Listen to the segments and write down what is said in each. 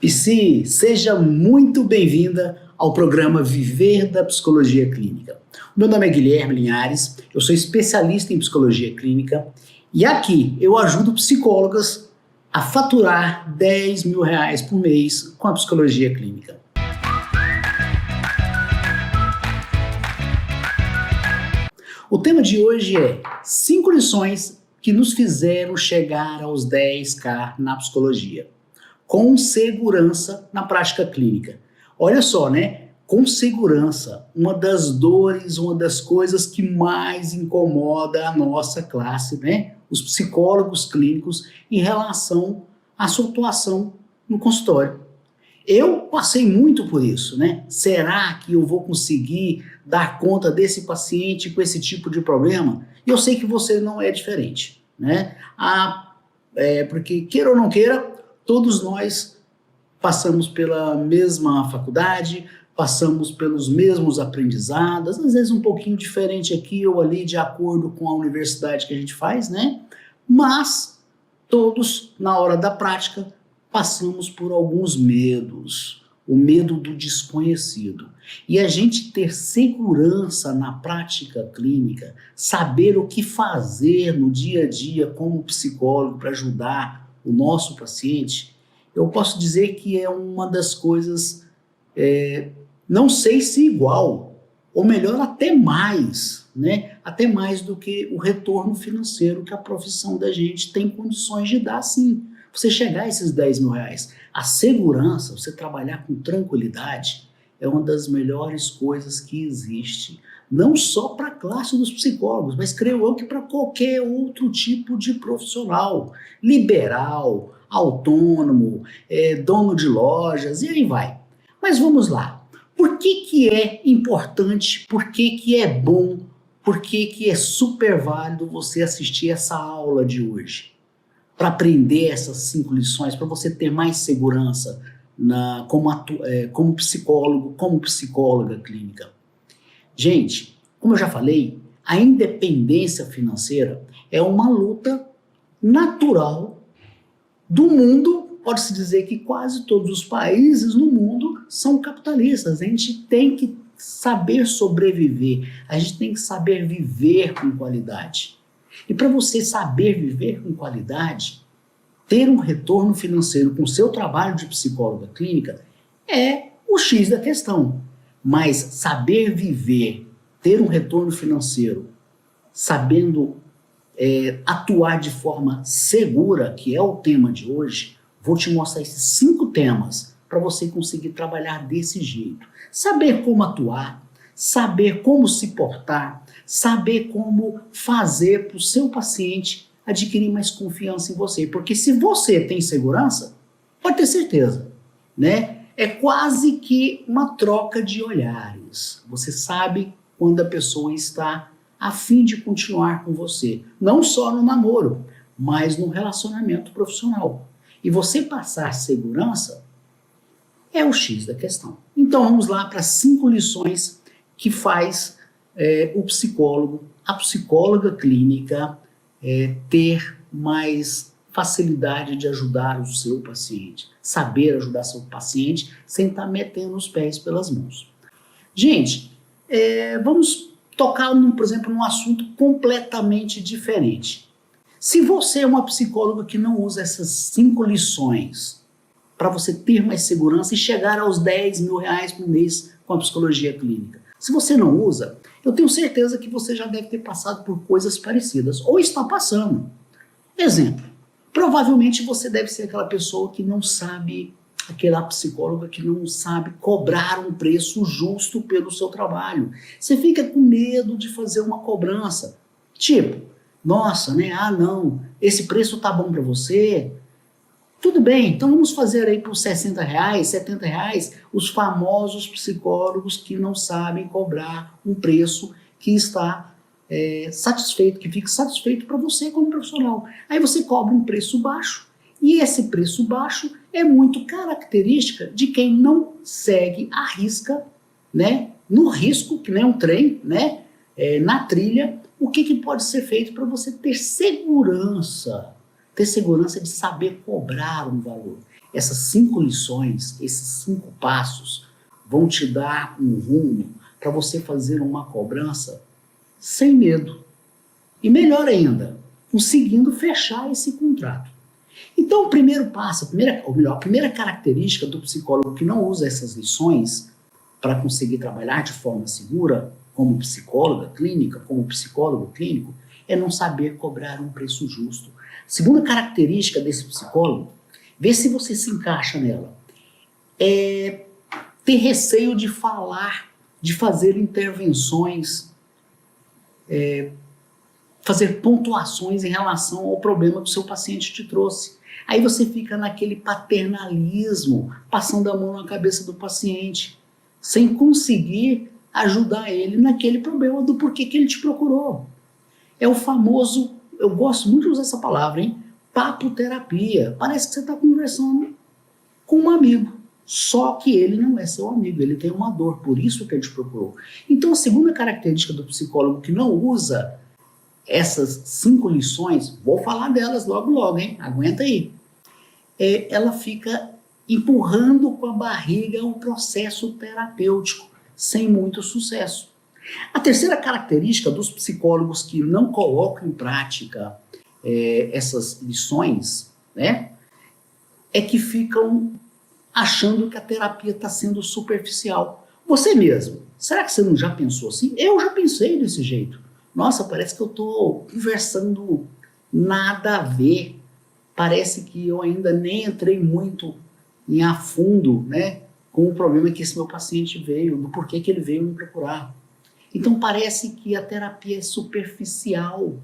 Psi, seja muito bem-vinda ao programa Viver da Psicologia Clínica. Meu nome é Guilherme Linhares, eu sou especialista em psicologia clínica e aqui eu ajudo psicólogas a faturar R$10 mil por mês com a psicologia clínica. O tema de hoje é 5 lições que nos fizeram chegar aos 10K na psicologia. Com segurança na prática clínica. Olha só, né? Com segurança, uma das dores, uma das coisas que mais incomoda a nossa classe, né? Os psicólogos clínicos em relação à sua atuação no consultório. Eu passei muito por isso, né? Será que eu vou conseguir dar conta desse paciente com esse tipo de problema? Eu sei que você não é diferente, né? Porque queira ou não queira, todos nós passamos pela mesma faculdade, passamos pelos mesmos aprendizados, às vezes um pouquinho diferente aqui ou ali, de acordo com a universidade que a gente faz, né? Mas todos, na hora da prática, passamos por alguns medos. O medo do desconhecido. E a gente ter segurança na prática clínica, saber o que fazer no dia a dia como psicólogo para ajudar o nosso paciente, eu posso dizer que é uma das coisas, não sei se igual, ou melhor, até mais, né? Até mais do que o retorno financeiro que a profissão da gente tem condições de dar, sim. Você chegar a esses R$10 mil, a segurança, você trabalhar com tranquilidade, é uma das melhores coisas que existe. Não só para a classe dos psicólogos, mas creio eu que para qualquer outro tipo de profissional. Liberal, autônomo, dono de lojas, e aí vai. Mas vamos lá. Por que é importante, por que é bom, por que é super válido você assistir essa aula de hoje? Para aprender essas 5 lições, para você ter mais segurança como psicólogo, como psicóloga clínica. Gente, como eu já falei, a independência financeira é uma luta natural do mundo. Pode-se dizer que quase todos os países no mundo são capitalistas. A gente tem que saber sobreviver, a gente tem que saber viver com qualidade. E para você saber viver com qualidade, ter um retorno financeiro com o seu trabalho de psicóloga clínica é o X da questão. Mas saber viver, ter um retorno financeiro, sabendo atuar de forma segura, que é o tema de hoje, vou te mostrar esses 5 temas para você conseguir trabalhar desse jeito. Saber como atuar, saber como se portar, saber como fazer para o seu paciente adquirir mais confiança em você. Porque se você tem segurança, pode ter certeza, né? É quase que uma troca de olhares. Você sabe quando a pessoa está a fim de continuar com você. Não só no namoro, mas no relacionamento profissional. E você passar segurança é o X da questão. Então vamos lá para 5 lições que faz o psicólogo, a psicóloga clínica ter mais facilidade de ajudar o seu paciente, saber ajudar seu paciente sem estar metendo os pés pelas mãos. Gente, vamos tocar, por exemplo, num assunto completamente diferente. Se você é uma psicóloga que não usa essas 5 lições para você ter mais segurança e chegar aos R$10 mil por mês com a psicologia clínica, se você não usa, eu tenho certeza que você já deve ter passado por coisas parecidas, ou está passando. Exemplo, provavelmente você deve ser aquela pessoa que não sabe, aquela psicóloga que não sabe cobrar um preço justo pelo seu trabalho. Você fica com medo de fazer uma cobrança. Tipo, nossa, né? Ah, não, esse preço tá bom para você? Tudo bem, então vamos fazer aí por R$60, R$70, os famosos psicólogos que não sabem cobrar um preço que está satisfeito, que fique satisfeito para você como profissional. Aí você cobra um preço baixo, e esse preço baixo é muito característica de quem não segue a risca, né, no risco, que nem um trem, né, na trilha, o que pode ser feito para você ter segurança de saber cobrar um valor. Essas 5 lições, esses 5 passos, vão te dar um rumo para você fazer uma cobrança sem medo. E melhor ainda, conseguindo fechar esse contrato. Então, o primeiro passo, a primeira característica do psicólogo que não usa essas lições para conseguir trabalhar de forma segura, como psicóloga clínica, como psicólogo clínico, é não saber cobrar um preço justo. Segunda característica desse psicólogo, vê se você se encaixa nela, é ter receio de falar, de fazer intervenções, fazer pontuações em relação ao problema que o seu paciente te trouxe. Aí você fica naquele paternalismo, passando a mão na cabeça do paciente, sem conseguir ajudar ele naquele problema do porquê que ele te procurou. É o famoso, eu gosto muito de usar essa palavra, hein? Papo terapia. Parece que você está conversando com um amigo, só que ele não é seu amigo, ele tem uma dor, por isso que ele te procurou. Então a segunda característica do psicólogo que não usa essas 5 lições, vou falar delas logo logo, hein? Aguenta aí. Ela fica empurrando com a barriga o processo terapêutico, sem muito sucesso. A terceira característica dos psicólogos que não colocam em prática essas lições, né, é que ficam achando que a terapia está sendo superficial. Você mesmo, será que você não já pensou assim? Eu já pensei desse jeito. Nossa, parece que eu estou conversando nada a ver. Parece que eu ainda nem entrei muito a fundo, né, com o problema que esse meu paciente veio, do porquê que ele veio me procurar. Então parece que a terapia é superficial.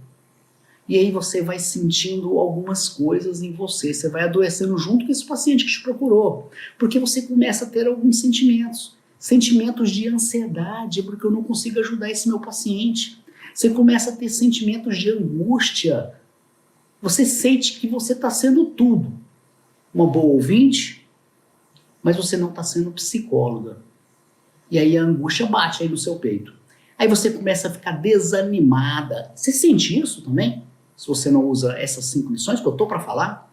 E aí você vai sentindo algumas coisas em você, você vai adoecendo junto com esse paciente que te procurou, porque você começa a ter alguns sentimentos de ansiedade, porque eu não consigo ajudar esse meu paciente. Você começa a ter sentimentos de angústia. Você sente que você está sendo tudo. Uma boa ouvinte, mas você não está sendo psicóloga. E aí a angústia bate aí no seu peito. Aí você começa a ficar desanimada. Você sente isso também? Se você não usa essas 5 lições que eu estou para falar,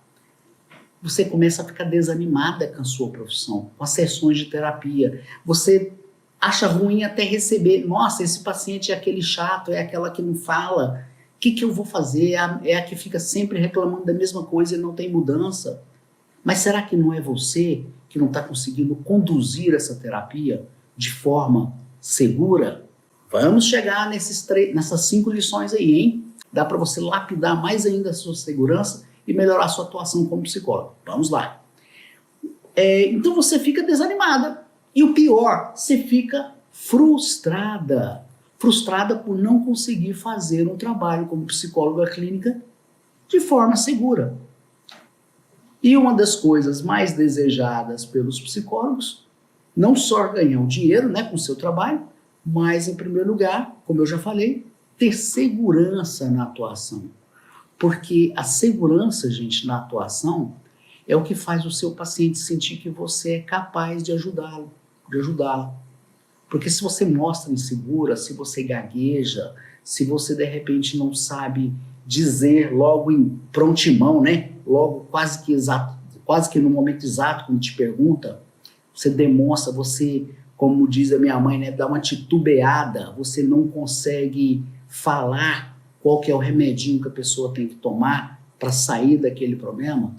você começa a ficar desanimada com a sua profissão, com as sessões de terapia. Você acha ruim até receber. Nossa, esse paciente é aquele chato, é aquela que não fala. O que eu vou fazer? É a que fica sempre reclamando da mesma coisa e não tem mudança. Mas será que não é você que não está conseguindo conduzir essa terapia de forma segura? Vamos chegar nessas 5 lições aí, hein? Dá para você lapidar mais ainda a sua segurança e melhorar a sua atuação como psicólogo. Vamos lá. Então você fica desanimada. E o pior, você fica frustrada. Frustrada por não conseguir fazer um trabalho como psicóloga clínica de forma segura. E uma das coisas mais desejadas pelos psicólogos, não só ganhar o dinheiro, né, com o seu trabalho, mas, em primeiro lugar, como eu já falei, ter segurança na atuação. Porque a segurança, gente, na atuação é o que faz o seu paciente sentir que você é capaz de ajudá-lo, de ajudá-la. Porque se você mostra insegura, se você gagueja, se você de repente não sabe dizer logo em prontimão, né? Logo quase que no momento exato, quando te pergunta, você demonstra, você, como diz a minha mãe, né, dá uma titubeada, você não consegue falar qual que é o remedinho que a pessoa tem que tomar para sair daquele problema,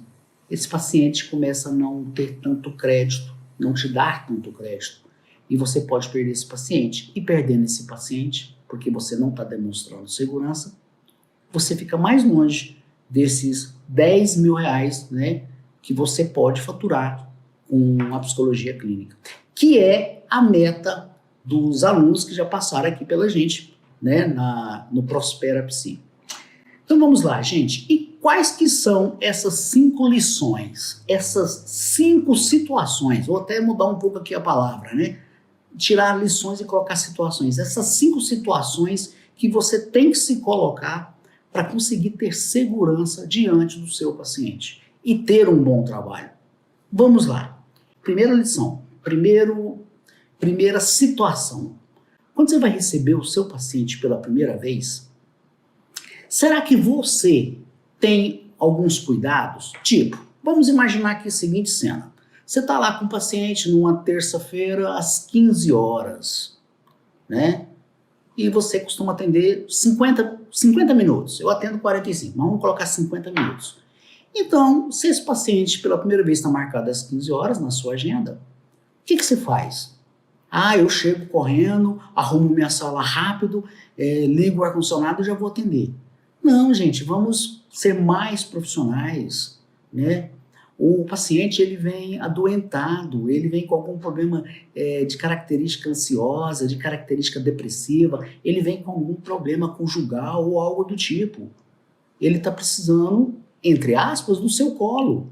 esse paciente começa a não ter tanto crédito, não te dar tanto crédito. E você pode perder esse paciente. E perdendo esse paciente, porque você não está demonstrando segurança, você fica mais longe desses 10 mil reais, né, que você pode faturar com a psicologia clínica. Que é a meta dos alunos que já passaram aqui pela gente, né, no Prospera Psi. Então vamos lá, gente. E quais que são essas 5 lições? Essas 5 situações? Vou até mudar um pouco aqui a palavra, né? Tirar lições e colocar situações. Essas 5 situações que você tem que se colocar para conseguir ter segurança diante do seu paciente e ter um bom trabalho. Vamos lá. Primeira lição. Primeira situação. Quando você vai receber o seu paciente pela primeira vez, será que você tem alguns cuidados? Tipo, Vamos imaginar aqui a seguinte cena. Você está lá com o paciente numa terça-feira às 15 horas, né? E você costuma atender 50 minutos. Eu atendo 45, mas vamos colocar 50 minutos. Então, se esse paciente pela primeira vez está marcado às 15 horas na sua agenda, o que você faz? Ah, eu chego correndo, arrumo minha sala rápido, ligo o ar-condicionado e já vou atender. Não, gente, vamos ser mais profissionais, né? O paciente ele vem adoentado, ele vem com algum problema de característica ansiosa, de característica depressiva, ele vem com algum problema conjugal ou algo do tipo. Ele está precisando, entre aspas, do seu colo,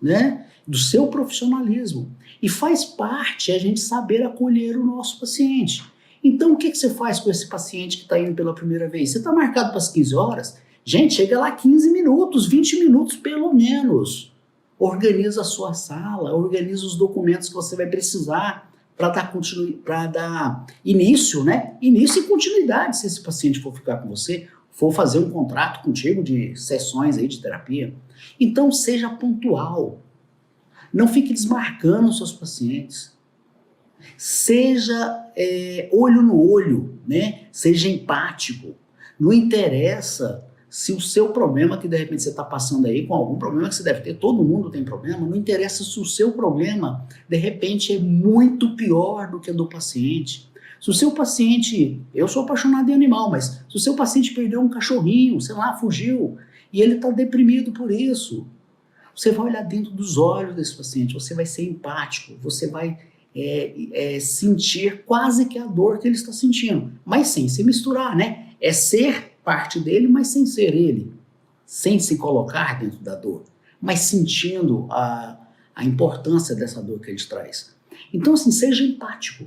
né? Do seu profissionalismo. E faz parte a gente saber acolher o nosso paciente. Então, o que você faz com esse paciente que está indo pela primeira vez? Você está marcado para as 15 horas? Gente, chega lá 15 minutos, 20 minutos pelo menos. Organiza a sua sala, organiza os documentos que você vai precisar para dar início, né? Início e continuidade, se esse paciente for ficar com você, for fazer um contrato contigo de sessões aí de terapia. Então, seja pontual. Não fique desmarcando os seus pacientes. Seja olho no olho, né? Seja empático. Não interessa se o seu problema que de repente você está passando aí, com algum problema que você deve ter, todo mundo tem problema, não interessa se o seu problema de repente é muito pior do que o do paciente. Se o seu paciente, eu sou apaixonado em animal, mas se o seu paciente perdeu um cachorrinho, sei lá, fugiu, e ele está deprimido por isso, você vai olhar dentro dos olhos desse paciente, você vai ser empático, você vai sentir quase que a dor que ele está sentindo, mas sem se misturar, né? É ser parte dele, mas sem ser ele, sem se colocar dentro da dor, mas sentindo a importância dessa dor que ele traz. Então, assim, seja empático,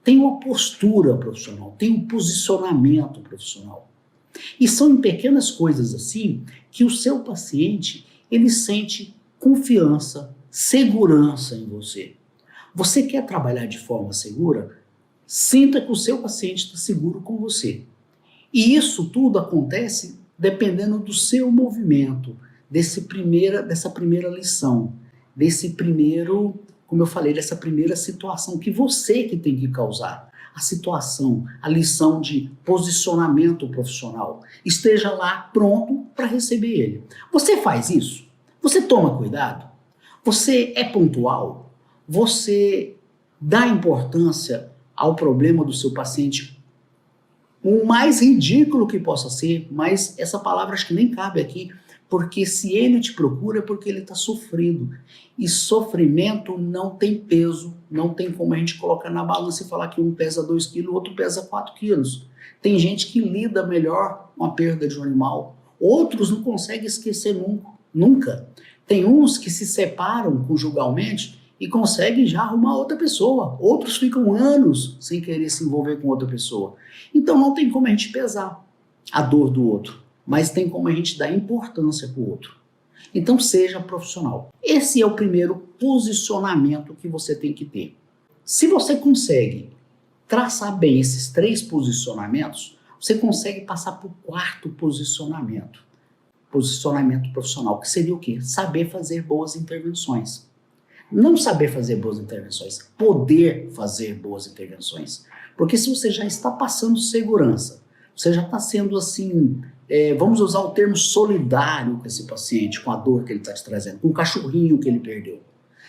tenha uma postura profissional, tenha um posicionamento profissional. E são em pequenas coisas assim que o seu paciente, ele sente confiança, segurança em você. Você quer trabalhar de forma segura? Sinta que o seu paciente está seguro com você. E isso tudo acontece dependendo do seu movimento, dessa primeira lição, desse primeiro, como eu falei, dessa primeira situação que você que tem que causar. A situação, a lição de posicionamento profissional. Esteja lá pronto para receber ele. Você faz isso? Você toma cuidado? Você é pontual? Você dá importância ao problema do seu paciente? O mais ridículo que possa ser, mas essa palavra acho que nem cabe aqui, porque se ele te procura é porque ele está sofrido. E sofrimento não tem peso, não tem como a gente colocar na balança e falar que um pesa 2 quilos, o outro pesa 4 quilos. Tem gente que lida melhor com a perda de um animal, outros não conseguem esquecer nunca. Tem uns que se separam conjugalmente e conseguem já arrumar outra pessoa. Outros ficam anos sem querer se envolver com outra pessoa. Então não tem como a gente pesar a dor do outro, mas tem como a gente dar importância para o outro. Então seja profissional. Esse é o primeiro posicionamento que você tem que ter. Se você consegue traçar bem esses 3 posicionamentos, você consegue passar para o 4º posicionamento. Posicionamento profissional, que seria o quê? Saber fazer boas intervenções. Não saber fazer boas intervenções, poder fazer boas intervenções. Porque se você já está passando segurança, você já está sendo assim, vamos usar o termo solidário com esse paciente, com a dor que ele está te trazendo, com o cachorrinho que ele perdeu.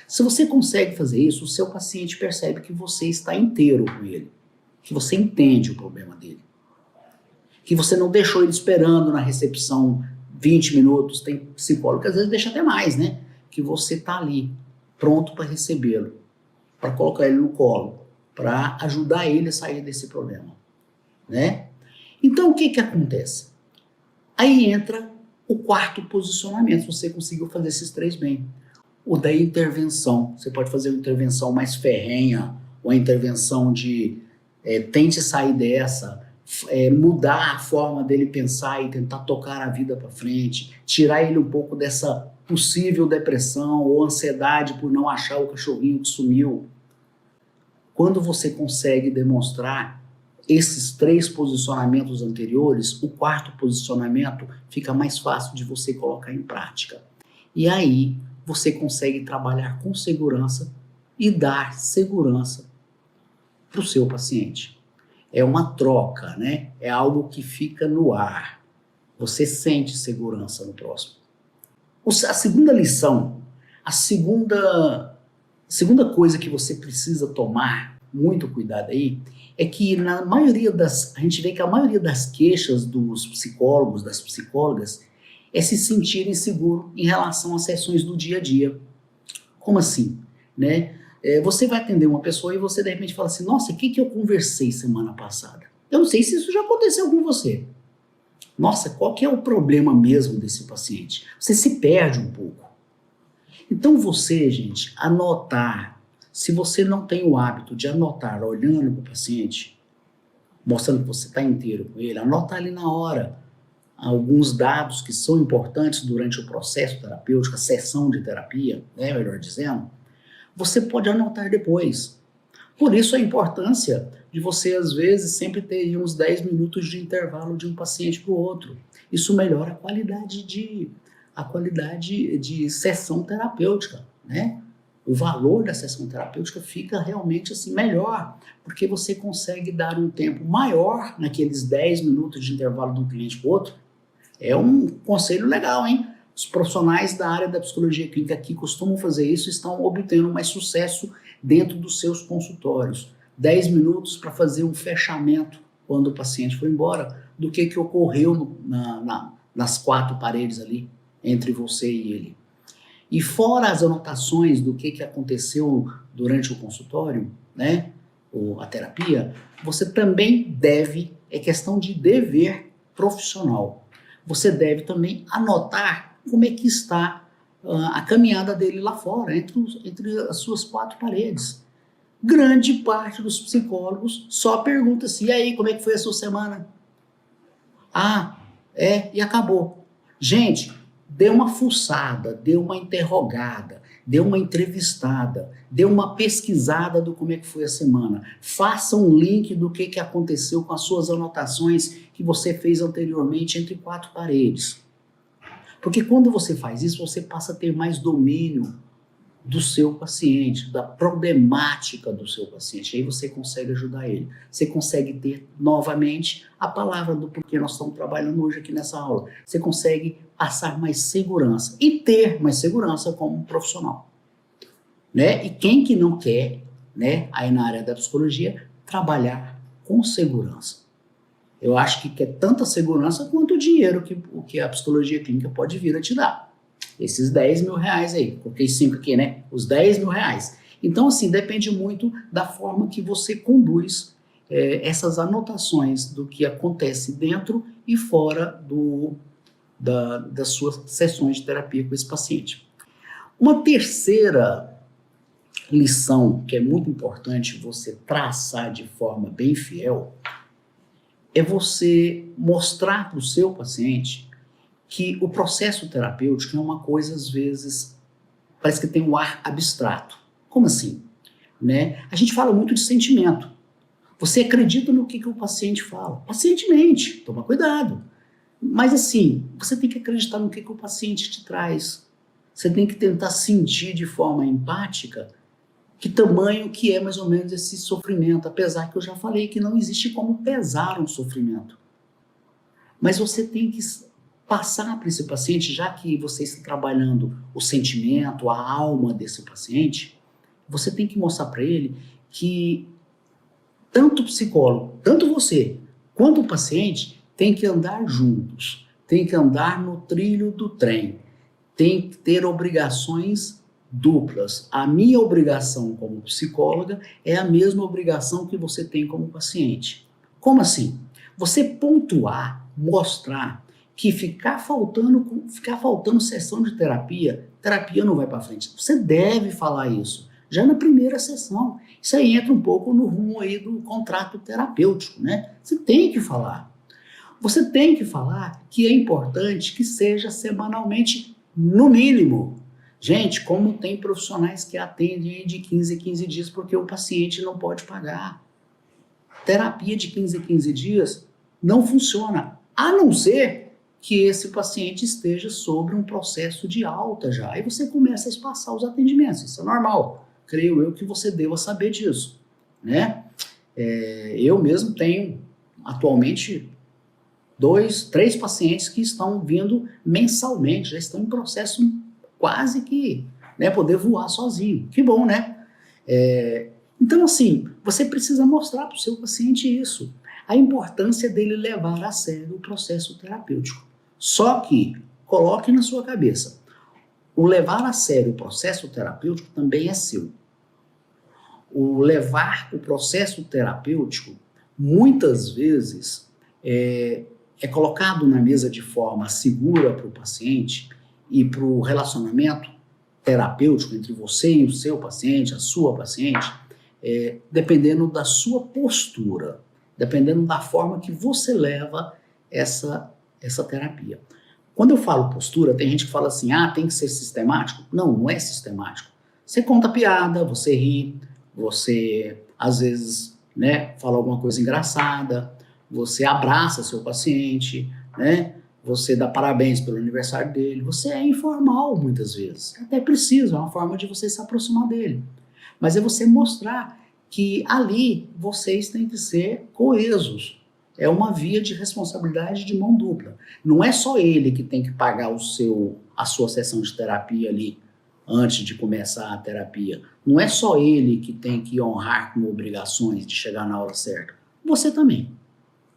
Se você consegue fazer isso, o seu paciente percebe que você está inteiro com ele, que você entende o problema dele, que você não deixou ele esperando na recepção 20 minutos, tem psicólogo que às vezes deixa até mais, né? Que você está ali, pronto para recebê-lo, para colocar ele no colo, para ajudar ele a sair desse problema, né? Então o que acontece? Aí entra o 4º posicionamento, você conseguiu fazer esses 3 bem. O da intervenção, você pode fazer uma intervenção mais ferrenha, ou a intervenção de tente sair dessa, mudar a forma dele pensar e tentar tocar a vida para frente, tirar ele um pouco dessa possível depressão ou ansiedade por não achar o cachorrinho que sumiu. Quando você consegue demonstrar esses 3 posicionamentos anteriores, o 4º posicionamento fica mais fácil de você colocar em prática. E aí você consegue trabalhar com segurança e dar segurança para o seu paciente. É uma troca, né? É algo que fica no ar. Você sente segurança no próximo. A segunda lição, a segunda coisa que você precisa tomar muito cuidado aí, é que a gente vê que a maioria das queixas dos psicólogos, das psicólogas, é se sentir inseguro em relação às sessões do dia a dia. Como assim? Né? Você vai atender uma pessoa e você de repente fala assim, nossa, o que eu conversei semana passada? Eu não sei se isso já aconteceu com você. Nossa, qual que é o problema mesmo desse paciente? Você se perde um pouco. Então você, gente, anotar, se você não tem o hábito de anotar olhando para o paciente, mostrando que você está inteiro com ele, anota ali na hora alguns dados que são importantes durante o processo terapêutico, a sessão de terapia, né, melhor dizendo, você pode anotar depois. Por isso a importância de você, às vezes, sempre ter uns 10 minutos de intervalo de um paciente para o outro. Isso melhora a qualidade de sessão terapêutica, né? O valor da sessão terapêutica fica realmente assim melhor, porque você consegue dar um tempo maior naqueles 10 minutos de intervalo de um cliente para o outro. É um conselho legal, hein? Os profissionais da área da psicologia clínica que costumam fazer isso estão obtendo mais sucesso dentro dos seus consultórios. 10 minutos para fazer um fechamento quando o paciente foi embora, do que ocorreu nas quatro paredes ali, entre você e ele. E fora as anotações do que aconteceu durante o consultório, né, ou a terapia, você também deve, é questão de dever profissional, você deve também anotar como é que está a caminhada dele lá fora, entre as suas quatro paredes. Grande parte dos psicólogos só pergunta assim, e aí, como é que foi a sua semana? Ah, e acabou. Gente, dê uma fuçada, dê uma interrogada, dê uma entrevistada, dê uma pesquisada do como é que foi a semana. Faça um link do que aconteceu com as suas anotações que você fez anteriormente entre quatro paredes. Porque quando você faz isso, você passa a ter mais domínio do seu paciente, da problemática do seu paciente. Aí você consegue ajudar ele. Você consegue ter, novamente, a palavra do porquê nós estamos trabalhando hoje aqui nessa aula. Você consegue passar mais segurança e ter mais segurança como profissional. Né? E quem que não quer, né, aí na área da psicologia, trabalhar com segurança? Eu acho que quer tanta segurança quanto o dinheiro que a psicologia clínica pode vir a te dar. Esses 10 mil reais aí, coloquei 5 aqui, né? Os 10 mil reais. Então, assim, depende muito da forma que você conduz essas anotações do que acontece dentro e fora das suas sessões de terapia com esse paciente. Uma terceira lição que é muito importante você traçar de forma bem fiel é você mostrar para o seu paciente que o processo terapêutico é uma coisa, às vezes, parece que tem um ar abstrato. Como assim? Né? A gente fala muito de sentimento. Você acredita no que o paciente fala. O paciente mente, toma cuidado. Mas assim, você tem que acreditar no que o paciente te traz. Você tem que tentar sentir de forma empática que tamanho que é mais ou menos esse sofrimento, apesar que eu já falei que não existe como pesar um sofrimento. Mas você tem que passar para esse paciente, já que você está trabalhando o sentimento, a alma desse paciente, você tem que mostrar para ele que tanto o psicólogo, tanto você, quanto o paciente tem que andar juntos, tem que andar no trilho do trem, tem que ter obrigações duplas. A minha obrigação como psicóloga é a mesma obrigação que você tem como paciente. Como assim? Você pontuar, mostrar que ficar faltando sessão de terapia não vai para frente. Você deve falar isso, já na primeira sessão. Isso aí entra um pouco no rumo aí do contrato terapêutico, né? Você tem que falar. Você tem que falar que é importante que seja semanalmente, no mínimo. Gente, como tem profissionais que atendem de 15 em 15 dias porque o paciente não pode pagar. Terapia de 15 em 15 dias não funciona, a não ser que esse paciente esteja sobre um processo de alta já. Aí você começa a espaçar os atendimentos, isso é normal. Creio eu que você deva saber disso, né? Eu mesmo tenho atualmente 2, 3 pacientes que estão vindo mensalmente, já estão em processo quase que, né, poder voar sozinho. Que bom, né? Então, assim, você precisa mostrar para o seu paciente isso, a importância dele levar a sério o processo terapêutico. Só que, coloque na sua cabeça, o levar a sério o processo terapêutico também é seu. O levar o processo terapêutico, muitas vezes, é colocado na mesa de forma segura para o paciente e para o relacionamento terapêutico entre você e o seu paciente, a sua paciente, dependendo da sua postura, dependendo da forma que você leva essa terapia. Quando eu falo postura, tem gente que fala assim, tem que ser sistemático. Não, não é sistemático. Você conta piada, você ri, você às vezes, né, fala alguma coisa engraçada, você abraça seu paciente, né? Você dá parabéns pelo aniversário dele, você é informal muitas vezes, até precisa, é uma forma de você se aproximar dele. Mas é você mostrar que ali vocês têm que ser coesos. É uma via de responsabilidade de mão dupla. Não é só ele que tem que pagar a sua sessão de terapia ali antes de começar a terapia. Não é só ele que tem que honrar com obrigações de chegar na hora certa. Você também,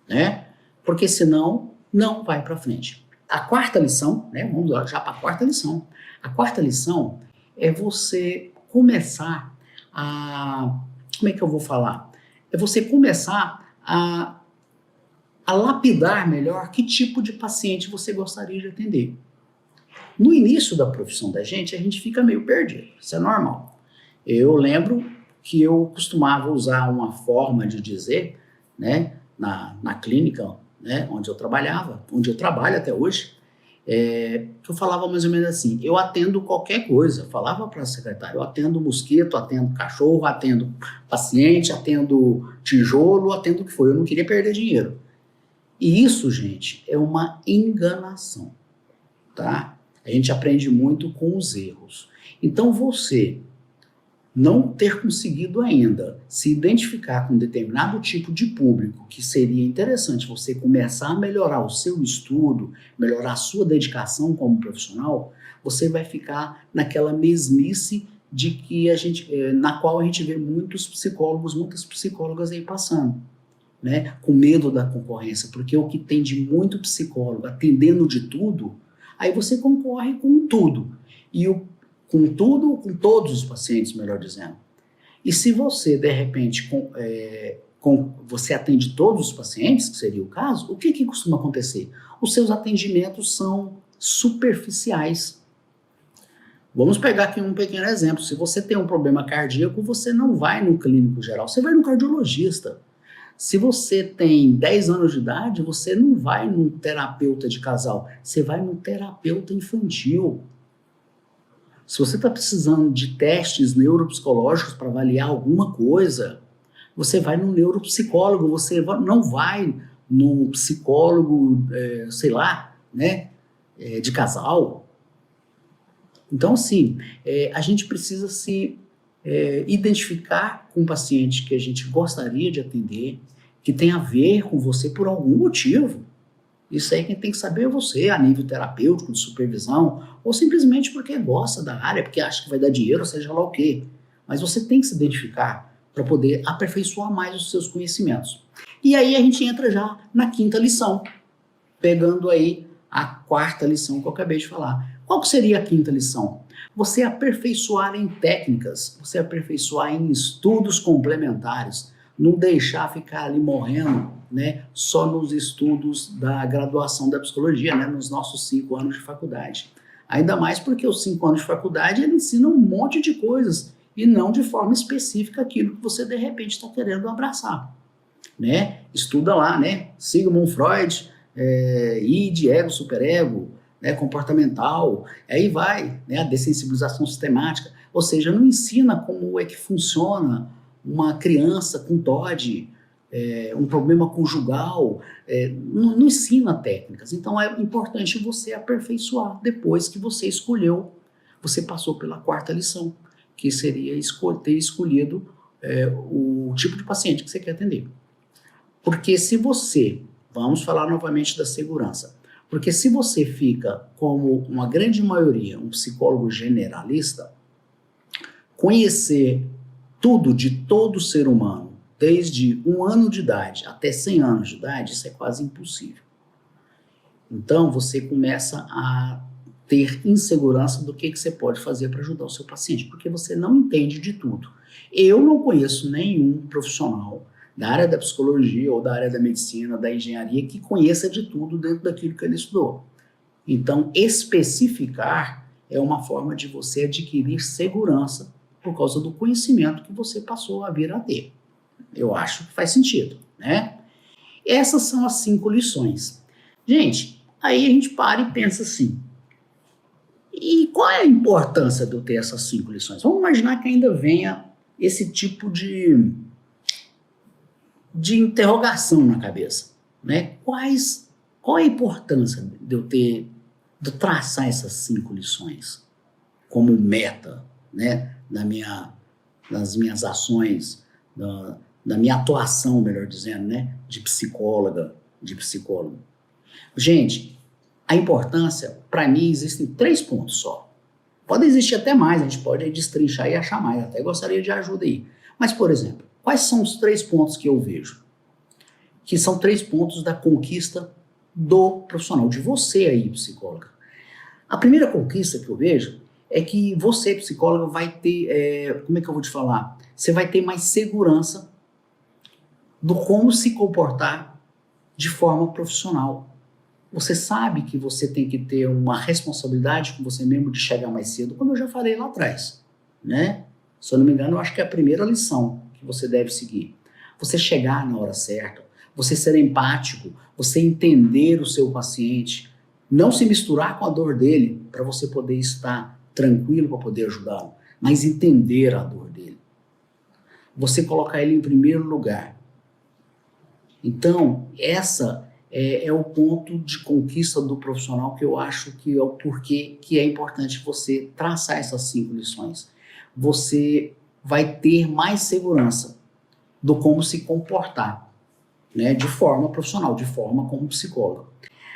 né? Porque senão não vai para frente. A quarta lição, né? Vamos lá já para a quarta lição. A quarta lição é você começar a... Como é que eu vou falar? É você começar a lapidar melhor que tipo de paciente você gostaria de atender. No início da profissão da gente, a gente fica meio perdido. Isso é normal. Eu lembro que eu costumava usar uma forma de dizer, né, na clínica, né, onde eu trabalhava, onde eu trabalho até hoje, que eu falava mais ou menos assim, eu atendo qualquer coisa, eu falava para a secretária, eu atendo mosquito, atendo cachorro, atendo paciente, atendo tijolo, atendo o que for, eu não queria perder dinheiro. E isso, gente, é uma enganação, tá? A gente aprende muito com os erros. Então você não ter conseguido ainda se identificar com um determinado tipo de público que seria interessante você começar a melhorar o seu estudo, melhorar a sua dedicação como profissional, você vai ficar naquela mesmice de que na qual a gente vê muitos psicólogos, muitas psicólogas aí passando, né? Com medo da concorrência, porque o que tem de muito psicólogo atendendo de tudo, aí você concorre com tudo. Com todos os pacientes, melhor dizendo. E se você, de repente, você atende todos os pacientes, que seria o caso, o que costuma acontecer? Os seus atendimentos são superficiais. Vamos pegar aqui um pequeno exemplo. Se você tem um problema cardíaco, você não vai no clínico geral, você vai no cardiologista. Se você tem 10 anos de idade, você não vai num terapeuta de casal, você vai num terapeuta infantil. Se você está precisando de testes neuropsicológicos para avaliar alguma coisa, você vai no neuropsicólogo, você não vai num psicólogo, sei lá, né, de casal. Então, assim, a gente precisa se identificar com um paciente que a gente gostaria de atender, que tem a ver com você por algum motivo. Isso aí quem tem que saber é você, a nível terapêutico, de supervisão, ou simplesmente porque gosta da área, porque acha que vai dar dinheiro, seja lá o quê. Mas você tem que se identificar para poder aperfeiçoar mais os seus conhecimentos. E aí a gente entra já na quinta lição, pegando aí a quarta lição que eu acabei de falar. Qual que seria a quinta lição? Você aperfeiçoar em técnicas, você aperfeiçoar em estudos complementares, não deixar ficar ali morrendo, né, só nos estudos da graduação da psicologia, né, nos nossos 5 anos de faculdade. Ainda mais porque os 5 anos de faculdade ele ensina um monte de coisas e não de forma específica aquilo que você de repente está querendo abraçar, né? Estuda lá, né, Sigmund Freud, id, ego, superego, né, comportamental, aí vai, né, a dessensibilização sistemática, ou seja, não ensina como é que funciona uma criança com TOD, um problema conjugal, não ensina técnicas. Então é importante você aperfeiçoar depois que você escolheu, você passou pela quarta lição, que seria ter escolhido o tipo de paciente que você quer atender. Porque se você, vamos falar novamente da segurança, porque se você fica como uma grande maioria, um psicólogo generalista, conhecer tudo de todo ser humano, desde 1 ano de idade até 100 anos de idade, isso é quase impossível. Então você começa a ter insegurança do que você pode fazer para ajudar o seu paciente, porque você não entende de tudo. Eu não conheço nenhum profissional da área da psicologia ou da área da medicina, da engenharia, que conheça de tudo dentro daquilo que ele estudou. Então, especificar é uma forma de você adquirir segurança por causa do conhecimento que você passou a vir a ter. Eu acho que faz sentido, né? Essas são as 5 lições. Gente, aí a gente para e pensa assim, e qual é a importância de eu ter essas 5 lições? Vamos imaginar que ainda venha esse tipo de interrogação na cabeça, né? Qual é a importância de eu de traçar essas 5 lições como meta, né? Das minhas ações, da minha atuação, melhor dizendo, né? De psicóloga, de psicólogo. Gente, a importância, para mim, existem 3 pontos só. Pode existir até mais, a gente pode aí destrinchar e achar mais, até gostaria de ajuda aí. Mas, por exemplo, quais são os 3 pontos que eu vejo? Que são 3 pontos da conquista do profissional, de você aí, psicóloga. A primeira conquista que eu vejo é que você, psicóloga, vai ter, como é que eu vou te falar? Você vai ter mais segurança do como se comportar de forma profissional. Você sabe que você tem que ter uma responsabilidade com você mesmo de chegar mais cedo, como eu já falei lá atrás, né? Se eu não me engano, eu acho que é a primeira lição que você deve seguir. Você chegar na hora certa, você ser empático, você entender o seu paciente, não se misturar com a dor dele para você poder estar tranquilo para poder ajudá-lo, mas entender a dor dele. Você colocar ele em primeiro lugar. Então, essa é o ponto de conquista do profissional que eu acho que é o porquê que é importante você traçar essas 5 lições. Você vai ter mais segurança do como se comportar, né, de forma profissional, de forma como psicólogo.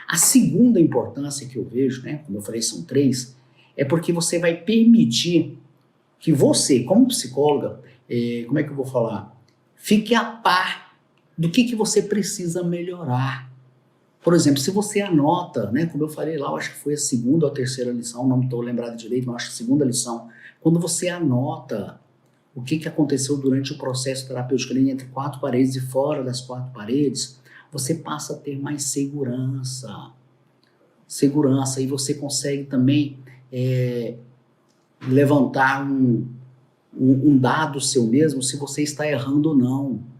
A segunda importância que eu vejo, né, como eu falei, são 3, é porque você vai permitir que você, como psicóloga, como é que eu vou falar? Fique a par do que você precisa melhorar. Por exemplo, se você anota, né, como eu falei lá, eu acho que foi a 2ª ou a 3ª lição, não estou lembrado direito, mas acho que a 2ª lição, quando você anota o que aconteceu durante o processo terapêutico ali entre 4 paredes e fora das 4 paredes, você passa a ter mais segurança. E você consegue também levantar um dado seu mesmo, se você está errando ou não.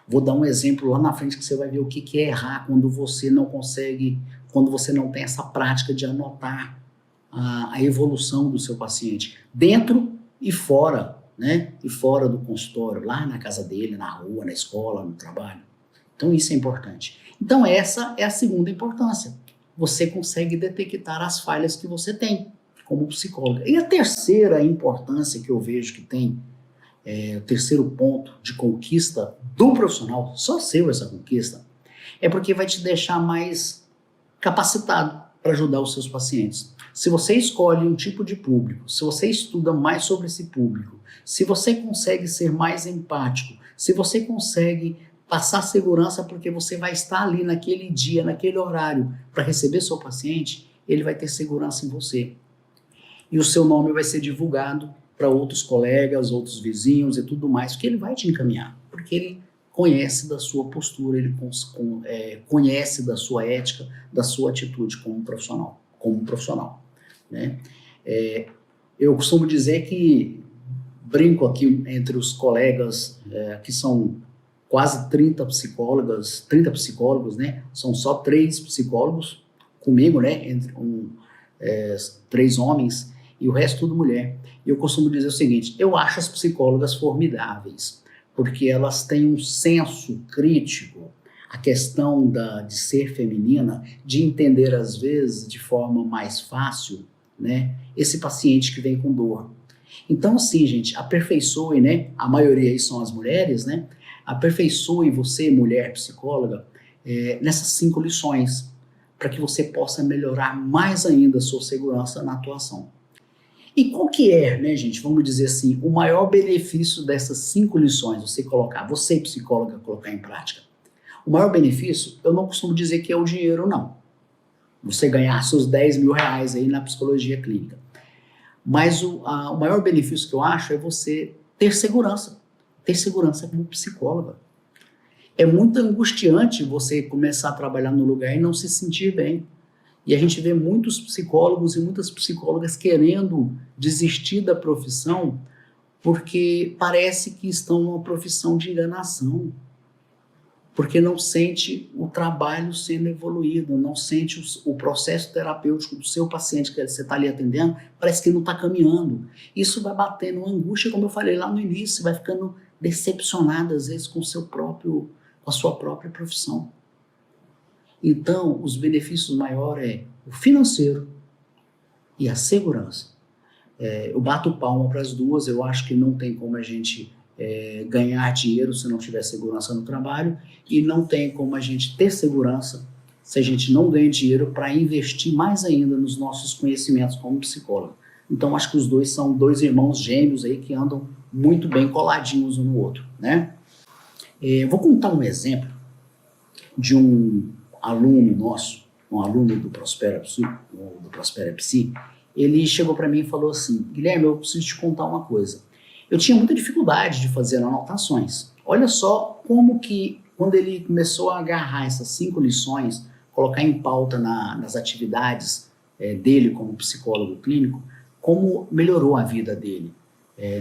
Vou dar um exemplo lá na frente que você vai ver o que é errar quando você não consegue, quando você não tem essa prática de anotar a evolução do seu paciente, dentro e fora, né? E fora do consultório, lá na casa dele, na rua, na escola, no trabalho. Então isso é importante. Então essa é a segunda importância. Você consegue detectar as falhas que você tem como psicóloga. E a terceira importância que eu vejo que tem, o terceiro ponto de conquista do profissional, só seu essa conquista, é porque vai te deixar mais capacitado para ajudar os seus pacientes. Se você escolhe um tipo de público, se você estuda mais sobre esse público, se você consegue ser mais empático, se você consegue passar segurança porque você vai estar ali naquele dia, naquele horário para receber seu paciente, ele vai ter segurança em você. E o seu nome vai ser divulgado para outros colegas, outros vizinhos e tudo mais, que ele vai te encaminhar, porque ele conhece da sua postura, ele conhece da sua ética, da sua atitude como profissional, né? Eu costumo dizer que, brinco aqui entre os colegas, que são quase 30 psicólogos, né? São só 3 psicólogos comigo, né? Entre 3 homens e o resto tudo mulher. E eu costumo dizer o seguinte, eu acho as psicólogas formidáveis, porque elas têm um senso crítico, a questão de ser feminina, de entender às vezes de forma mais fácil, né, esse paciente que vem com dor. Então, assim, gente, aperfeiçoe, né, a maioria aí são as mulheres, né, aperfeiçoe você, mulher psicóloga, nessas 5 lições, para que você possa melhorar mais ainda a sua segurança na atuação. E qual que é, né, gente, vamos dizer assim, o maior benefício dessas 5 lições, você psicóloga, colocar em prática? O maior benefício, eu não costumo dizer que é o dinheiro, não. Você ganhar seus 10 mil reais aí na psicologia clínica. Mas o maior benefício que eu acho é você ter segurança como psicóloga. É muito angustiante você começar a trabalhar no lugar e não se sentir bem. E a gente vê muitos psicólogos e muitas psicólogas querendo desistir da profissão porque parece que estão numa profissão de enganação. Porque não sente o trabalho sendo evoluído, não sente o processo terapêutico do seu paciente que você está ali atendendo, parece que não está caminhando. Isso vai batendo uma angústia, como eu falei lá no início, vai ficando decepcionado às vezes com a sua própria profissão. Então, os benefícios maiores é o financeiro e a segurança. Eu bato palma para as duas, eu acho que não tem como a gente ganhar dinheiro se não tiver segurança no trabalho e não tem como a gente ter segurança se a gente não ganha dinheiro para investir mais ainda nos nossos conhecimentos como psicólogo. Então, acho que os dois são 2 irmãos gêmeos aí que andam muito bem coladinhos um no outro, né? Vou contar um exemplo de um aluno nosso, um aluno do Prospera Psi. Ele chegou para mim e falou assim: Guilherme, eu preciso te contar uma coisa. Eu tinha muita dificuldade de fazer anotações. Olha só como que, quando ele começou a agarrar essas 5 lições, colocar em pauta nas atividades dele como psicólogo clínico, como melhorou a vida dele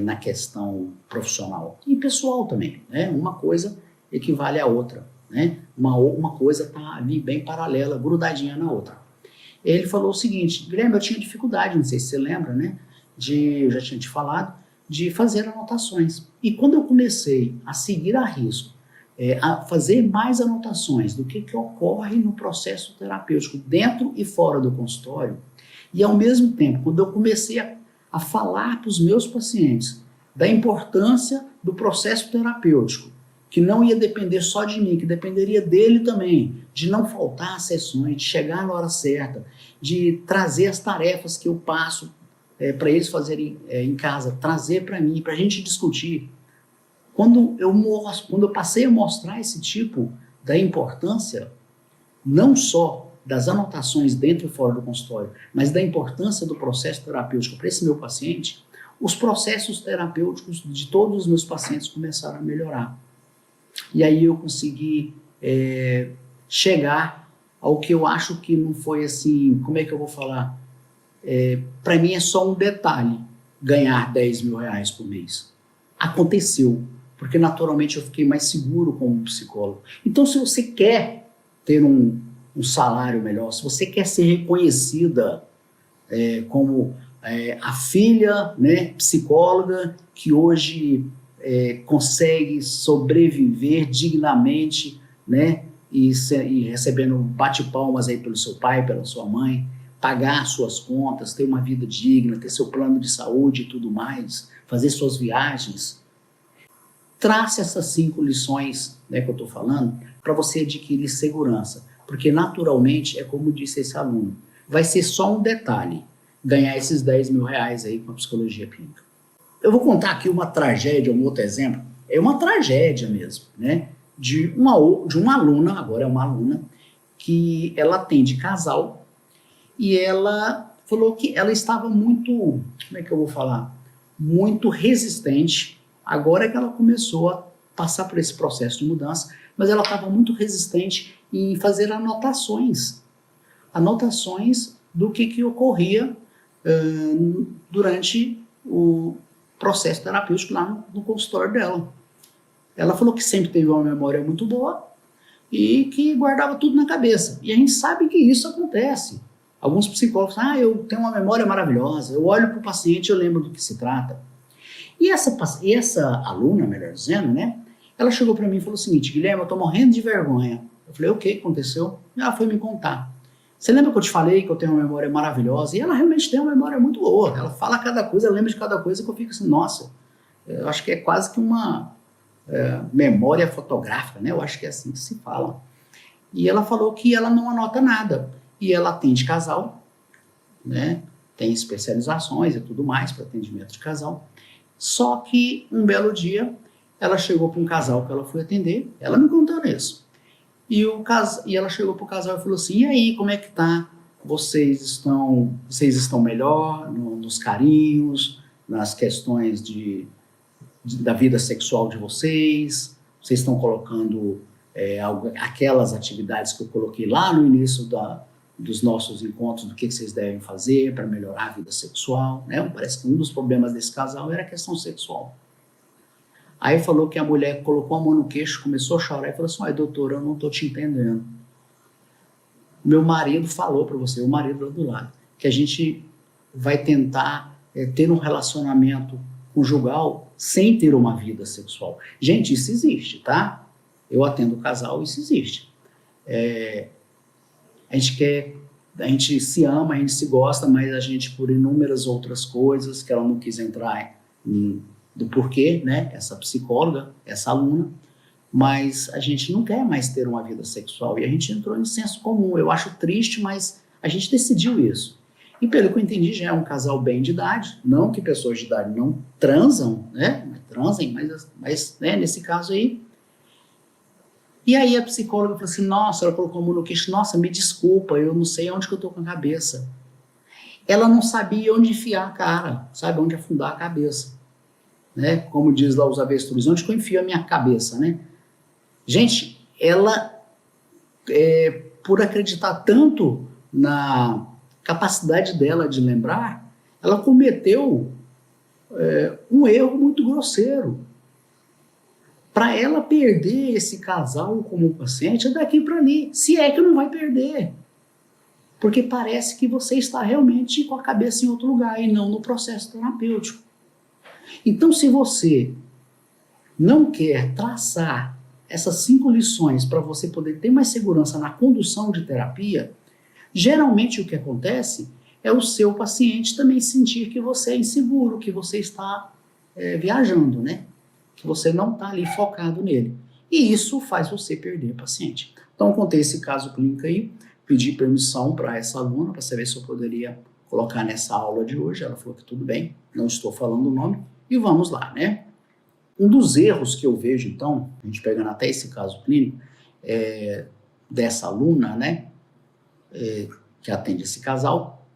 na questão profissional e pessoal também, né? Uma coisa equivale à outra, né? Uma coisa está ali bem paralela, grudadinha na outra. Ele falou o seguinte: Guilherme, eu tinha dificuldade, não sei se você lembra, né? Eu já tinha te falado, de fazer anotações. E quando eu comecei a seguir a risco, a fazer mais anotações do que ocorre no processo terapêutico dentro e fora do consultório, e ao mesmo tempo, quando eu comecei a falar para os meus pacientes da importância do processo terapêutico, que não ia depender só de mim, que dependeria dele também, de não faltar às sessões, de chegar na hora certa, de trazer as tarefas que eu passo para eles fazerem em casa, trazer para mim, para a gente discutir. Quando eu passei a mostrar esse tipo da importância, não só das anotações dentro e fora do consultório, mas da importância do processo terapêutico para esse meu paciente, os processos terapêuticos de todos os meus pacientes começaram a melhorar. E aí eu consegui chegar ao que eu acho que não foi assim, como é que eu vou falar? Para mim é só um detalhe ganhar 10 mil reais por mês. Aconteceu, porque naturalmente eu fiquei mais seguro como psicólogo. Então, se você quer ter um salário melhor, se você quer ser reconhecida como a filha, né, psicóloga que hoje consegue sobreviver dignamente, né, e recebendo bate-palmas aí pelo seu pai, pela sua mãe, pagar suas contas, ter uma vida digna, ter seu plano de saúde e tudo mais, fazer suas viagens. Trace essas 5 lições, né, que eu estou falando, para você adquirir segurança, porque naturalmente, é como disse esse aluno, vai ser só um detalhe ganhar esses 10 mil reais aí com a psicologia clínica. Eu vou contar aqui uma tragédia, um outro exemplo, é uma tragédia mesmo, né, de uma aluna, agora é uma aluna, que ela atende casal, e ela falou que ela estava muito, como é que eu vou falar, muito resistente. Agora é que ela começou a passar por esse processo de mudança, mas ela estava muito resistente em fazer anotações do que ocorria durante o processo terapêutico lá no consultório dela. Ela falou que sempre teve uma memória muito boa e que guardava tudo na cabeça. E a gente sabe que isso acontece. Alguns psicólogos falam, eu tenho uma memória maravilhosa, eu olho para o paciente e eu lembro do que se trata. E essa aluna, melhor dizendo, né, Ela chegou para mim e falou o seguinte: Guilherme, eu tô morrendo de vergonha. Eu falei: o que aconteceu? Ela foi me contar. Você lembra que eu te falei que eu tenho uma memória maravilhosa? E ela realmente tem uma memória muito boa. Ela fala cada coisa, lembra de cada coisa, que eu fico assim, nossa, eu acho que é quase que uma memória fotográfica, né? Eu acho que é assim que se fala. E ela falou que ela não anota nada. E ela atende casal, né? Tem especializações e tudo mais para atendimento de casal. Só que um belo dia ela chegou para um casal que ela foi atender, ela me contando isso. E ela chegou para o casal e falou assim: e aí, como é que tá? Vocês estão melhor nos carinhos, nas questões da vida sexual de vocês? Vocês estão colocando aquelas atividades que eu coloquei lá no início dos nossos encontros, do que vocês devem fazer para melhorar a vida sexual, né? Parece que um dos problemas desse casal era a questão sexual. Aí falou que a mulher colocou a mão no queixo, começou a chorar e falou assim: ai, doutor, eu não estou te entendendo. Meu marido falou para você, o marido lá do lado, que a gente vai tentar ter um relacionamento conjugal sem ter uma vida sexual. Gente, isso existe, tá? Eu atendo casal, isso existe. A gente se ama, a gente se gosta, mas a gente, por inúmeras outras coisas, que ela não quis entrar do porquê, né? Essa psicóloga, essa aluna, mas a gente não quer mais ter uma vida sexual e a gente entrou em senso comum. Eu acho triste, mas a gente decidiu isso. E pelo que eu entendi, já é um casal bem de idade, não que pessoas de idade não transam, né? Transem, mas né, nesse caso aí. E aí a psicóloga falou assim: nossa, ela colocou a mão no queixo, nossa, me desculpa, eu não sei onde que eu tô com a cabeça. Ela não sabia onde enfiar a cara, sabe, onde afundar a cabeça. Né? Como diz lá os avestruz, onde que eu enfio a minha cabeça, né? Gente, ela, por acreditar tanto na capacidade dela de lembrar, ela cometeu um erro muito grosseiro. Para ela perder esse casal como paciente, é daqui para ali, se é que não vai perder. Porque parece que você está realmente com a cabeça em outro lugar e não no processo terapêutico. Então, se você não quer traçar essas 5 lições para você poder ter mais segurança na condução de terapia, geralmente o que acontece é o seu paciente também sentir que você é inseguro, que você está viajando, né? Que você não está ali focado nele. E isso faz você perder o paciente. Então, eu contei esse caso clínico aí, pedi permissão para essa aluna para saber se eu poderia colocar nessa aula de hoje. Ela falou que tudo bem, não estou falando o nome, e vamos lá, né? Um dos erros que eu vejo, então, a gente pegando até esse caso clínico, dessa aluna, né, que atende esse casal,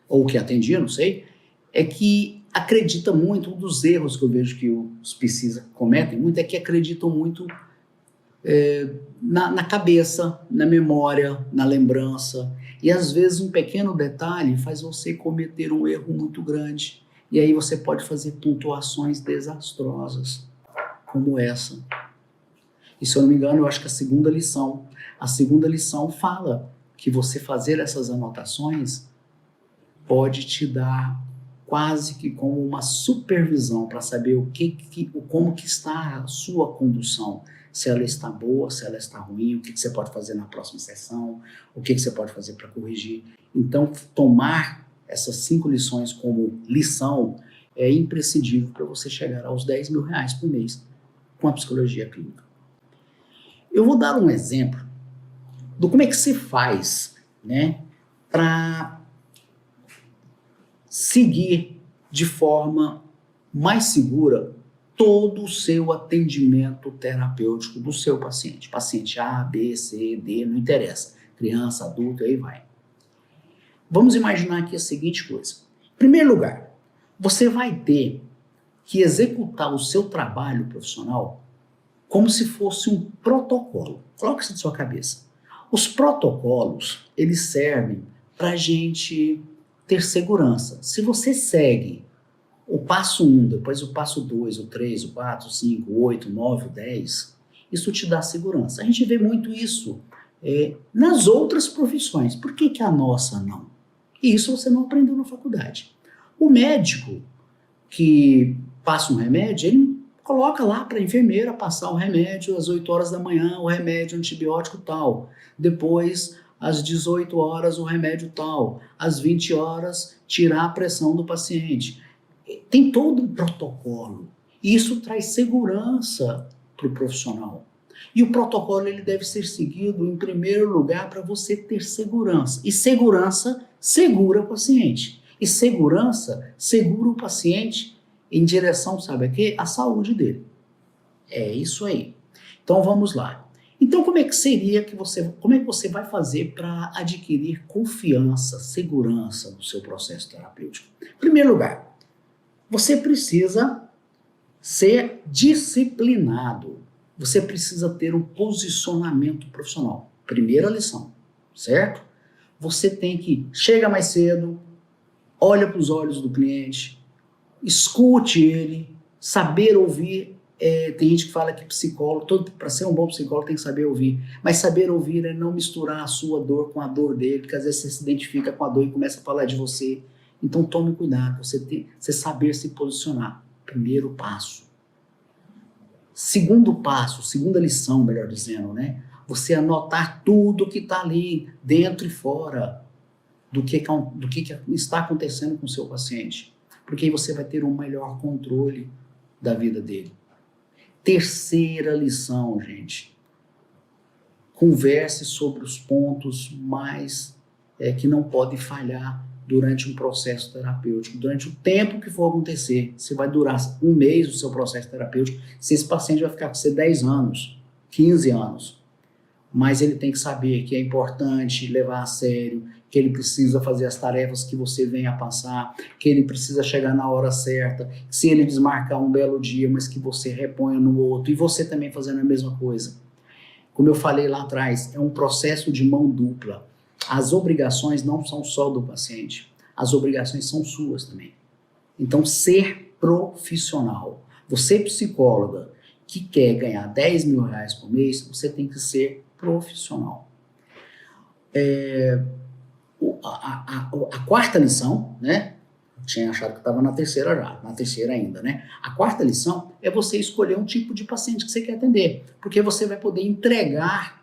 ou que atendia, não sei, é que acredita muito, um dos erros que eu vejo que os psis cometem muito, é que acreditam muito na cabeça, na memória, na lembrança, e às vezes um pequeno detalhe faz você cometer um erro muito grande, e aí você pode fazer pontuações desastrosas, como essa. E se eu não me engano, eu acho que a segunda lição fala que você fazer essas anotações pode te dar quase que como uma supervisão para saber como que está a sua condução, se ela está boa, se ela está ruim, o que você pode fazer na próxima sessão, o que você pode fazer para corrigir. Então, tomar essas 5 lições como lição é imprescindível para você chegar aos R$10.000 por mês com a psicologia clínica. Eu vou dar um exemplo do como é que se faz, né, para seguir de forma mais segura todo o seu atendimento terapêutico do seu paciente. Paciente A, B, C, D, não interessa. Criança, adulto, aí vai. Vamos imaginar aqui a seguinte coisa. Em primeiro lugar, você vai ter que executar o seu trabalho profissional como se fosse um protocolo. Coloque isso na sua cabeça. Os protocolos, eles servem para a gente ter segurança. Se você segue o passo 1, depois o passo 2, o 3, o 4, o 5, o 8, o 9, o 10, isso te dá segurança. A gente vê muito isso nas outras profissões. Por que a nossa não? E isso você não aprendeu na faculdade. O médico que passa um remédio, ele coloca lá para a enfermeira passar o remédio às 8 horas da manhã, o remédio antibiótico tal. Depois, às 18 horas, o remédio tal. Às 20 horas, tirar a pressão do paciente. Tem todo um protocolo. Isso traz segurança para o profissional. E o protocolo ele deve ser seguido, em primeiro lugar, para você ter segurança. E segurança segura o paciente. E segurança segura o paciente em direção, sabe a quê? À saúde dele. É isso aí. Então vamos lá. Então como é que você vai fazer para adquirir confiança, segurança no seu processo terapêutico? Em primeiro lugar, você precisa ser disciplinado. Você precisa ter um posicionamento profissional. Primeira lição, certo? Você tem que chega mais cedo, olha para os olhos do cliente, escute ele, saber ouvir. Tem gente que fala que psicólogo, para ser um bom psicólogo tem que saber ouvir, mas saber ouvir é não misturar a sua dor com a dor dele, porque às vezes você se identifica com a dor e começa a falar de você. Então tome cuidado, você saber se posicionar. Primeiro passo. Segundo passo, segunda lição, melhor dizendo, né? Você anotar tudo que está ali, dentro e fora, do que está acontecendo com o seu paciente. Porque aí você vai ter um melhor controle da vida dele. Terceira lição, gente. Converse sobre os pontos mais que não podem falhar durante um processo terapêutico, durante o tempo que for acontecer. Se vai durar um mês o seu processo terapêutico, se esse paciente vai ficar com você 10 anos, 15 anos, mas ele tem que saber que é importante levar a sério, que ele precisa fazer as tarefas que você vem a passar, que ele precisa chegar na hora certa, que se ele desmarcar um belo dia, mas que você reponha no outro, e você também fazendo a mesma coisa. Como eu falei lá atrás, é um processo de mão dupla. As obrigações não são só do paciente, as obrigações são suas também. Então, ser profissional. Você, psicóloga, que quer ganhar 10 mil reais por mês, você tem que ser profissional. A quarta lição, né? Eu tinha achado que estava na terceira já, na terceira ainda, né? A quarta lição é você escolher um tipo de paciente que você quer atender, porque você vai poder entregar,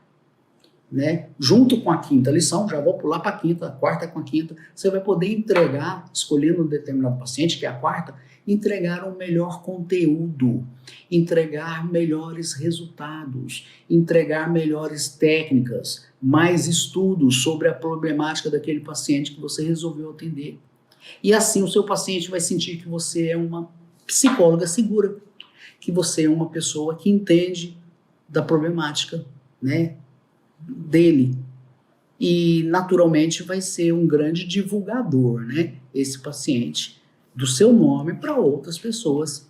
né, junto com a quinta lição, já vou pular para a quinta, a quarta com a quinta, você vai poder entregar, escolhendo um determinado paciente, que é a quarta, entregar um melhor conteúdo, entregar melhores resultados, entregar melhores técnicas, mais estudos sobre a problemática daquele paciente que você resolveu atender. E assim o seu paciente vai sentir que você é uma psicóloga segura, que você é uma pessoa que entende da problemática, né, dele, e naturalmente vai ser um grande divulgador, né, esse paciente, do seu nome para outras pessoas.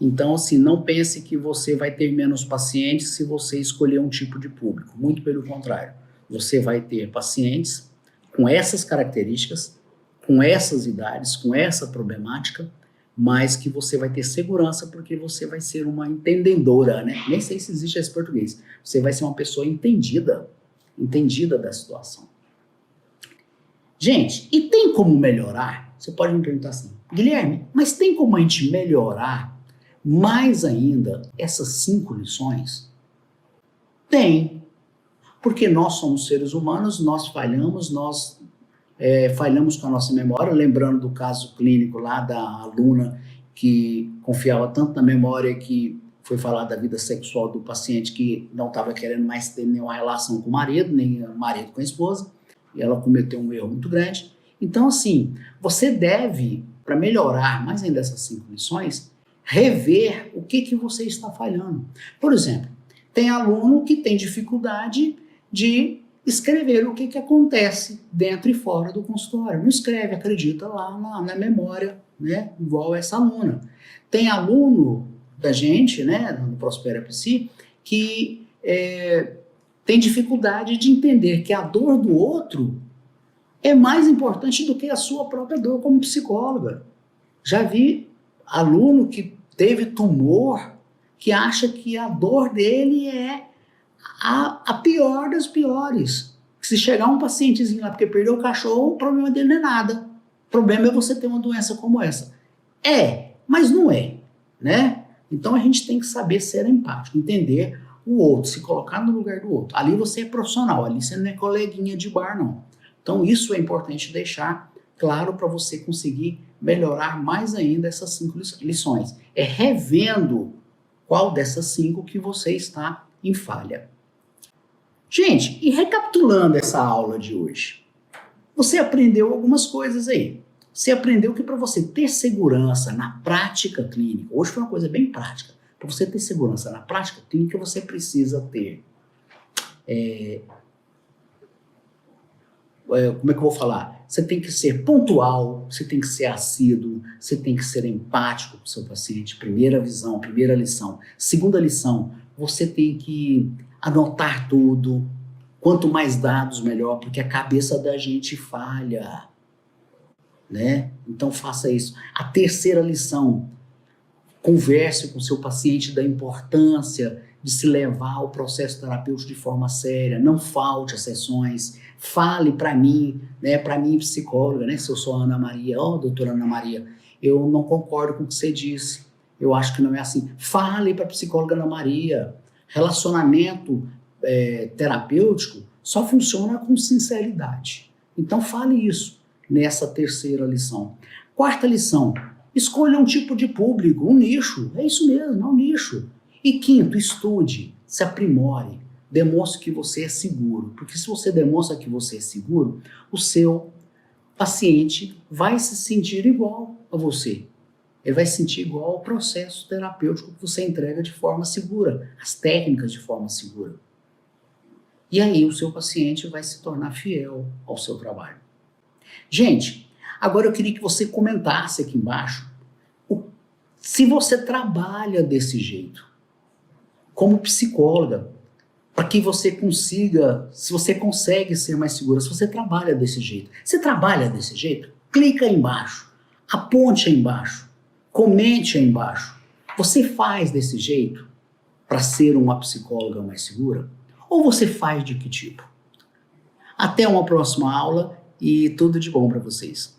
Então, assim, não pense que você vai ter menos pacientes se você escolher um tipo de público, muito pelo contrário, você vai ter pacientes com essas características, com essas idades, com essa problemática, mas que você vai ter segurança porque você vai ser uma entendedora, né? Nem sei se existe esse português. Você vai ser uma pessoa entendida da situação. Gente, e tem como melhorar? Você pode me perguntar assim, Guilherme, mas tem como a gente melhorar mais ainda essas 5 lições? Tem, porque nós somos seres humanos, nós falhamos, falhamos com a nossa memória, lembrando do caso clínico lá da aluna que confiava tanto na memória que foi falar da vida sexual do paciente que não estava querendo mais ter nenhuma relação com o marido, nem o marido com a esposa, e ela cometeu um erro muito grande. Então, assim, você deve, para melhorar mais ainda essas 5 lições, rever o que você está falhando. Por exemplo, tem aluno que tem dificuldade de escrever o que acontece dentro e fora do consultório. Não escreve, acredita lá na memória, né? Igual essa aluna. Tem aluno da gente, né, no Prospera Psi, que tem dificuldade de entender que a dor do outro é mais importante do que a sua própria dor como psicóloga. Já vi aluno que teve tumor que acha que a dor dele é a pior das piores. Se chegar um pacientezinho lá porque perdeu o cachorro, o problema dele não é nada. O problema é você ter uma doença como essa. Mas não é, né? Então a gente tem que saber ser empático, entender o outro, se colocar no lugar do outro. Ali você é profissional, ali você não é coleguinha de bar, não. Então isso é importante deixar claro para você conseguir melhorar mais ainda essas 5 lições. É revendo qual dessas 5 que você está em falha. Gente, e recapitulando essa aula de hoje, você aprendeu algumas coisas aí. Você aprendeu que para você ter segurança na prática clínica, hoje foi uma coisa bem prática, para você ter segurança na prática clínica, você precisa ter, como é que eu vou falar? Você tem que ser pontual, você tem que ser assíduo, você tem que ser empático com o seu paciente. Primeira visão, primeira lição. Segunda lição, você tem que anotar tudo. Quanto mais dados, melhor, porque a cabeça da gente falha, né? Então faça isso. A terceira lição, converse com o seu paciente da importância de se levar ao processo terapêutico de forma séria, não falte às sessões, fale para mim, né, para mim psicóloga, né, se eu sou a Ana Maria, doutora Ana Maria, eu não concordo com o que você disse, eu acho que não é assim. Fale para a psicóloga Ana Maria. Relacionamento terapêutico só funciona com sinceridade. Então fale isso nessa terceira lição. Quarta lição, escolha um tipo de público, um nicho, é isso mesmo, é um nicho. E quinto, estude, se aprimore, demonstre que você é seguro, porque se você demonstra que você é seguro, o seu paciente vai se sentir igual a você. Ele vai se sentir igual ao processo terapêutico que você entrega de forma segura, as técnicas de forma segura. E aí o seu paciente vai se tornar fiel ao seu trabalho. Gente, agora eu queria que você comentasse aqui embaixo se você trabalha desse jeito, como psicóloga, para que você consiga, se você consegue ser mais segura, se você trabalha desse jeito. Você trabalha desse jeito? Clica aí embaixo, aponte aí embaixo, comente aí embaixo. Você faz desse jeito para ser uma psicóloga mais segura? Ou você faz de que tipo? Até uma próxima aula e tudo de bom para vocês.